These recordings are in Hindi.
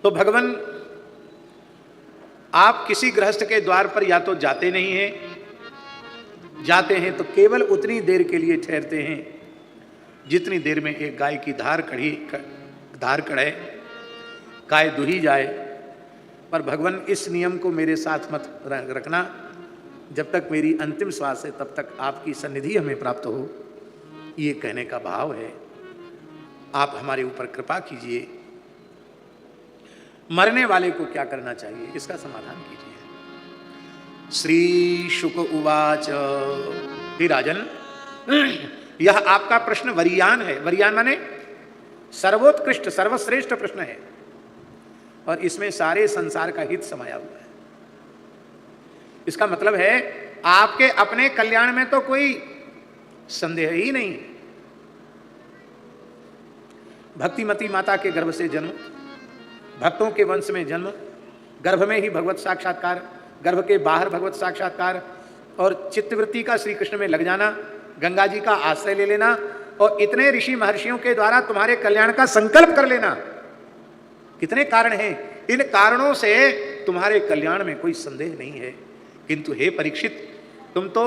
तो भगवान, आप किसी गृहस्थ के द्वार पर या तो जाते नहीं हैं, जाते हैं तो केवल उतनी देर के लिए ठहरते हैं जितनी देर में एक गाय की धार कढ़े, गाय दुही जाए। पर भगवान, इस नियम को मेरे साथ मत रखना, जब तक मेरी अंतिम श्वास है तब तक आपकी सन्निधि हमें प्राप्त हो। ये कहने का भाव है। आप हमारे ऊपर कृपा कीजिए। मरने वाले को क्या करना चाहिए, इसका समाधान कीजिए। श्री शुक उवाच, हे राजन, यह आपका प्रश्न वरीयान है। वरीयान माने सर्वोत्कृष्ट, सर्वश्रेष्ठ प्रश्न है, और इसमें सारे संसार का हित समाया हुआ है। इसका मतलब है आपके अपने कल्याण में तो कोई संदेह ही नहीं। भक्तिमती माता के गर्भ से जन्म, भक्तों के वंश में जन्म, गर्भ में ही भगवत साक्षात्कार, गर्भ के बाहर भगवत साक्षात्कार, और चित्तवृत्ति का श्री कृष्ण में लग जाना, गंगा जी का आश्रय ले लेना, और इतने ऋषि महर्षियों के द्वारा तुम्हारे कल्याण का संकल्प कर लेना। कितने कारण हैं, इन कारणों से तुम्हारे कल्याण में कोई संदेह नहीं है। किंतु हे परीक्षित, तुम तो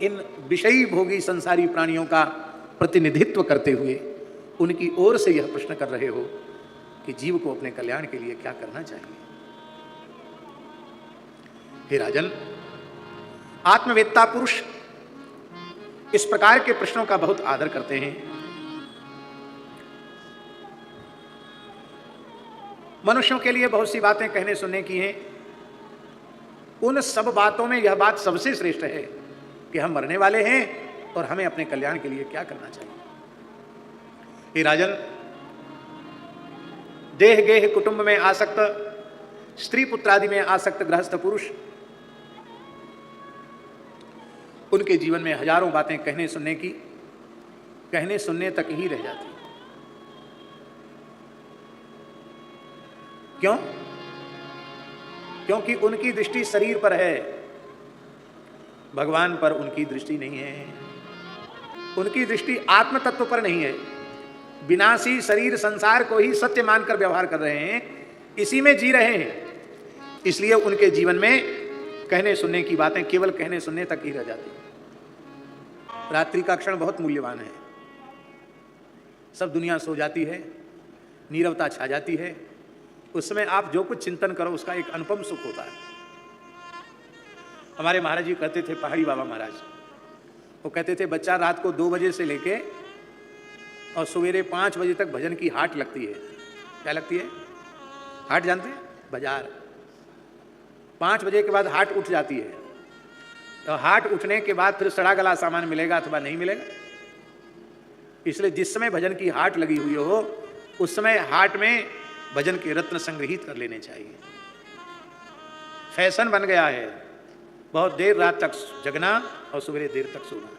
इन विषयी भोगी संसारी प्राणियों का प्रतिनिधित्व करते हुए उनकी ओर से यह प्रश्न कर रहे हो कि जीव को अपने कल्याण के लिए क्या करना चाहिए। हे राजन, आत्मवेत्ता पुरुष इस प्रकार के प्रश्नों का बहुत आदर करते हैं। मनुष्यों के लिए बहुत सी बातें कहने सुनने की हैं। उन सब बातों में यह बात सबसे श्रेष्ठ है कि हम मरने वाले हैं और हमें अपने कल्याण के लिए क्या करना चाहिए। हे राजन, देह गेह कुटुंब में आसक्त, स्त्री पुत्रादि में आसक्त गृहस्थ पुरुष, उनके जीवन में हजारों बातें कहने सुनने तक ही रह जाती। क्यों? क्योंकि उनकी दृष्टि शरीर पर है, भगवान पर उनकी दृष्टि नहीं है। उनकी दृष्टि आत्म तत्व पर नहीं है। विनाशी शरीर संसार को ही सत्य मानकर व्यवहार कर रहे हैं, इसी में जी रहे हैं। इसलिए उनके जीवन में कहने सुनने की बातें केवल कहने सुनने तक ही रह जाती। रात्रि का क्षण बहुत मूल्यवान है। सब दुनिया सो जाती है, नीरवता छा जाती है। उस समय आप जो कुछ चिंतन करो उसका एक अनुपम सुख होता है। हमारे महाराज जी कहते थे, पहाड़ी बाबा महाराज, वो कहते थे बच्चा रात को 2 बजे से लेके और सवेरे 5 बजे तक भजन की हाट लगती है। क्या लगती है? हाट जानते हैं? बाजार। 5 बजे के बाद हाट उठ जाती है। तो हाट उठने के बाद फिर सड़ा गला सामान मिलेगा अथवा नहीं मिलेगा। इसलिए जिस समय भजन की हाट लगी हुई हो उस समय हाट में भजन के रत्न संग्रहित कर लेने चाहिए। फैशन बन गया है बहुत देर रात तक जगना और सवेरे देर तक सोना।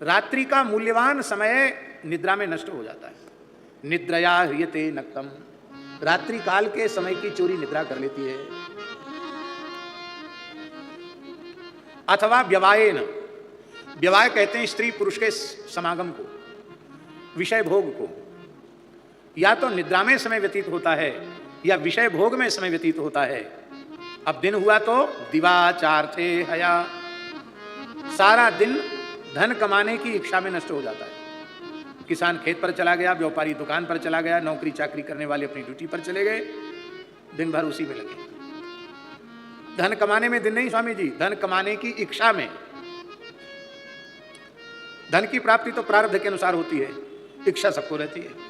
रात्रि का मूल्यवान समय निद्रा में नष्ट हो जाता है। निद्रया ह्रियते नक्तम, रात्रि काल के समय की चोरी निद्रा कर लेती है। अथवा व्यवायेन, व्यवाय कहते हैं स्त्री पुरुष के समागम को, विषय भोग को। या तो निद्रा में समय व्यतीत होता है या विषय भोग में समय व्यतीत होता है। अब दिन हुआ तो दिवाचार्थे हया, सारा दिन धन कमाने की इच्छा में नष्ट हो जाता है। किसान खेत पर चला गया, व्यापारी दुकान पर चला गया, नौकरी चाकरी करने वाले अपनी ड्यूटी पर चले गए, दिन भर उसी में लगे। धन कमाने में दिन नहीं स्वामी जी, धन कमाने की इच्छा में। धन की प्राप्ति तो प्रारब्ध के अनुसार होती है, इच्छा सबको रहती है।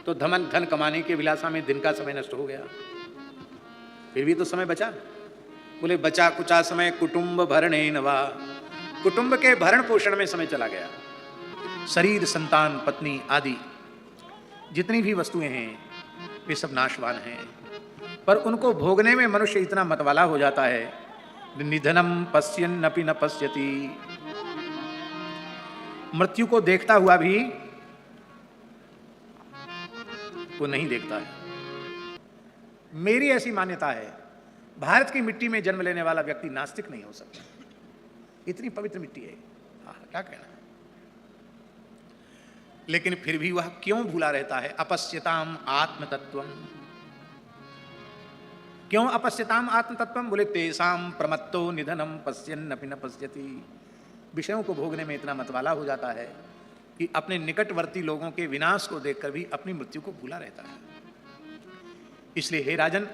तो धन कमाने के विलासा में दिन का समय नष्ट हो गया। फिर भी तो समय बचा। बोले बचा कुचा समय कुटुंब भरणे नवा, कुटुंब के भरण पोषण में समय चला गया। शरीर, संतान, पत्नी आदि जितनी भी वस्तुएं हैं वे सब नाशवान हैं, पर उनको भोगने में मनुष्य इतना मतवाला हो जाता है। निधनम पश्यन् अपि न पश्यति, मृत्यु को देखता हुआ भी वो नहीं देखता है। मेरी ऐसी मान्यता है, भारत की मिट्टी में जन्म लेने वाला व्यक्ति नास्तिक नहीं हो सकता। इतनी पवित्र मिट्टी है। क्या कहना है। लेकिन फिर भी वह क्यों भूला रहता है? अपश्यताम आत्मतत्वम। क्यों अपश्यताम आत्मतत्वम? बोले तेसाम प्रमत्तो निधनम पश्यन्नपि न पश्यति। विषयों को भोगने में इतना मतवाला हो जाता है कि अपने निकटवर्ती लोगों के विनाश को देखकर भी अपनी मृत्यु को भूला रहता है। इसलिए हे राजन,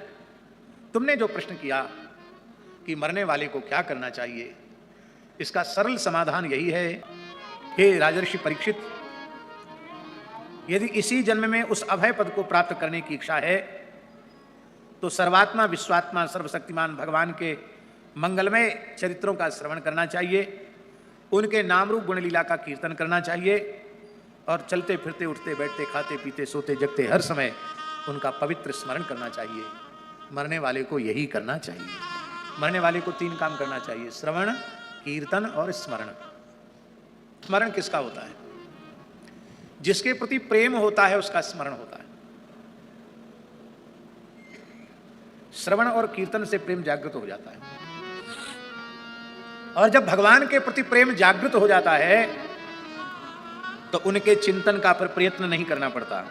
तुमने जो प्रश्न किया कि मरने वाले को क्या करना चाहिए, इसका सरल समाधान यही है, हे राजर्षि परीक्षित, यदि इसी जन्म में उस अभय पद को प्राप्त करने की इच्छा है तो सर्वात्मा विश्वात्मा सर्वशक्तिमान भगवान के मंगलमय चरित्रों का श्रवण करना चाहिए, उनके नाम रूप गुण लीला का कीर्तन करना चाहिए और चलते फिरते उठते बैठते खाते पीते सोते जगते हर समय उनका पवित्र स्मरण करना चाहिए। मरने वाले को यही करना चाहिए। मरने वाले को 3 काम करना चाहिए: श्रवण, कीर्तन और स्मरण। स्मरण किसका होता है? जिसके प्रति प्रेम होता है उसका स्मरण होता है। श्रवण और कीर्तन से प्रेम जागृत हो जाता है, और जब भगवान के प्रति प्रेम जागृत हो जाता है तो उनके चिंतन का फिर प्रयत्न नहीं करना पड़ता,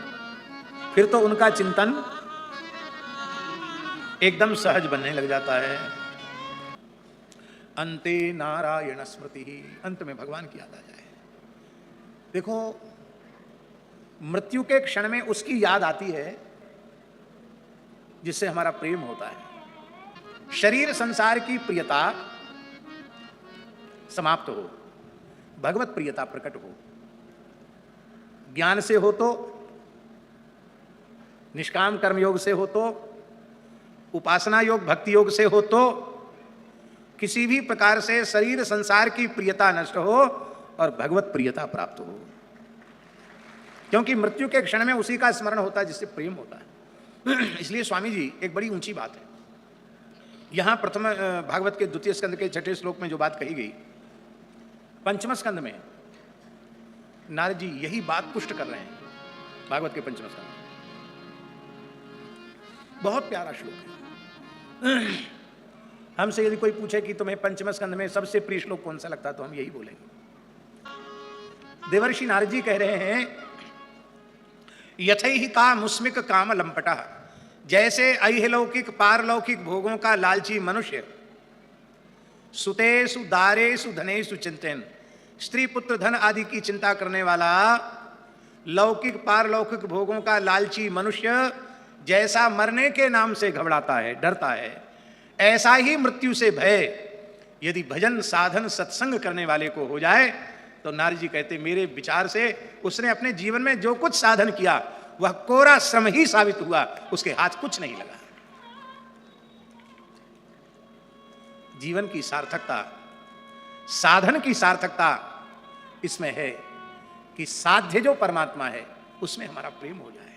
फिर तो उनका चिंतन एकदम सहज बनने लग जाता है। अंते नारायण स्मृति ही, अंत में भगवान की याद आ जाए। देखो, मृत्यु के क्षण में उसकी याद आती है जिससे हमारा प्रेम होता है। शरीर संसार की प्रियता समाप्त हो, भगवत प्रियता प्रकट हो। ज्ञान से हो तो, निष्काम कर्म योग से हो तो, उपासना योग भक्ति योग से हो तो, किसी भी प्रकार से शरीर संसार की प्रियता नष्ट हो और भगवत प्रियता प्राप्त हो। क्योंकि मृत्यु के क्षण में उसी का स्मरण होता है जिससे प्रेम होता है। इसलिए स्वामी जी, एक बड़ी ऊंची बात है यहां प्रथम भागवत के द्वितीय स्कंद के 6ठे श्लोक में जो बात कही गई, पंचम स्कंद में नारद जी यही बात पुष्ट कर रहे हैं। भागवत के पंचम स्कंद में बहुत प्यारा श्लोक है। हमसे यदि कोई पूछे कि तुम्हें पंचम स्कंद में सबसे प्रिय श्लोक कौन सा लगता है तो हम यही बोलेंगे। देवर्षि नारद जी कह रहे हैं, यथैहि का मुस्मिक काम लंपटा, जैसे ऐहिलौकिक पारलौकिक भोगों का लालची मनुष्य सुतेषु दारेषु धनेषु चिंतन, स्त्री पुत्र धन आदि की चिंता करने वाला लौकिक पारलौकिक भोगों का लालची मनुष्य जैसा मरने के नाम से घबराता है, डरता है, ऐसा ही मृत्यु से भय यदि भजन साधन सत्संग करने वाले को हो जाए तो नारद जी कहते, मेरे विचार से उसने अपने जीवन में जो कुछ साधन किया वह कोरा श्रम ही साबित हुआ, उसके हाथ कुछ नहीं लगा। जीवन की सार्थकता, साधन की सार्थकता इसमें है कि साध्य जो परमात्मा है उसमें हमारा प्रेम हो जाए।